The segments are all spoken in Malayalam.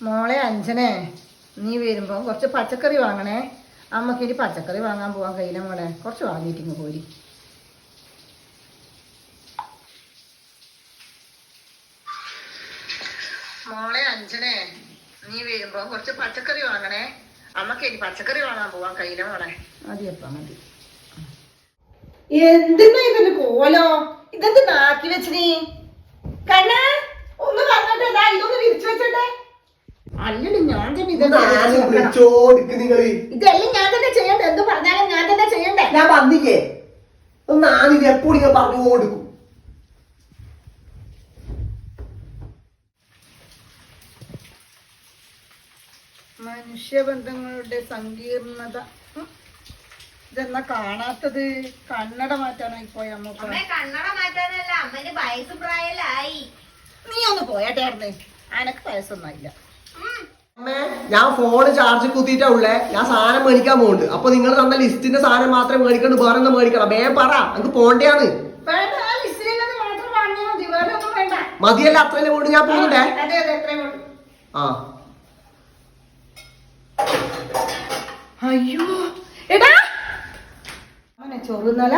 മോളെ അഞ്ജനെ, നീ വരുമ്പോ കുറച്ച് പച്ചക്കറി വാങ്ങണേ. അമ്മക്ക് ഇനി പച്ചക്കറി വാങ്ങാൻ പോവാൻ കഴിയില്ല മോളെ. കുറച്ച് വാങ്ങിയിട്ടിങ്ങ് പോരി. മോളെ അഞ്ജനെ, നീ വരുമ്പോ കുറച്ച് പച്ചക്കറി വാങ്ങണേ. അമ്മക്ക് ഇനി പച്ചക്കറി വാങ്ങാൻ പോവാൻ കഴിയില്ല മോളെ. മതിയപ്പ മതി. എന്തിനാ ഇതിന്റെ കോലോ? ഇതെന്ത് നാക്കി വെച്ചിനി? കണ്ണ ഒന്ന് പറഞ്ഞിട്ട് ഇതൊന്ന് വിരിച്ചു വെച്ചട്ടെ. അല്ലടി, ഞാൻ തന്നെ ഇതെല്ലാം ഞാൻ തന്നെ ചെയ്യണ്ടേ? എന്ത് പറഞ്ഞാലും ഞാൻ തന്നെ ചെയ്യണ്ടേ? ഞാൻ പറഞ്ഞില്ലേ, ഞാനിത് എപ്പോഴും ഞാൻ പറഞ്ഞു കൊടുക്കും. മനുഷ്യബന്ധങ്ങളുടെ സങ്കീർണത. ഇതെന്നാ കാണാത്തത്? കണ്ണട മാറ്റാനായി പോയ അമ്മ. കണ്ണട മാറ്റാനല്ല, അമ്മന് വയസ്സ് പ്രായലായി. നീ ഒന്ന് പോയാട്ടായിരുന്നേ. അനക്ക് വയസ്സൊന്നുമില്ല. ഞാൻ ഫോണ് ചാർജ് കുത്തിയിട്ടാ ഉള്ളേ. ഞാൻ സാധനം മേടിക്കാൻ പോകുന്നുണ്ട്. അപ്പൊ നിങ്ങൾ തന്ന ലിസ്റ്റിന്റെ സാധനം മാത്രമേ മേടിക്കണ്ടു, വേറെ ഒന്നും മേടിക്കണം. വേഗം പറ, നമുക്ക് പോണ്ടയാണ്. മതിയല്ല, അത്രയല്ലേ കൊണ്ട് ഞാൻ പോകുന്നുണ്ടേ. ആ അയ്യോ എടാ, അവനെ ചൊറുന്നല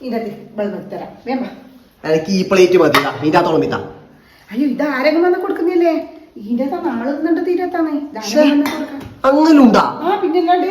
ഇതിനകത്ത് വെള്ളം തരാം. വേണ്ട, എനിക്ക് ഈ പ്ലേറ്റ് മതി. ഇതിന്റെ അകത്തോളം ഇതാ. അയ്യോ, ഇത് ആരെങ്കിലും വന്ന് കൊടുക്കുന്നില്ലേ? ഇതിന്റെ നമ്മള് തിന്നിട്ട് തീരത്താണ്. അങ്ങനുണ്ടാ? ആ, പിന്നല്ലാണ്ട്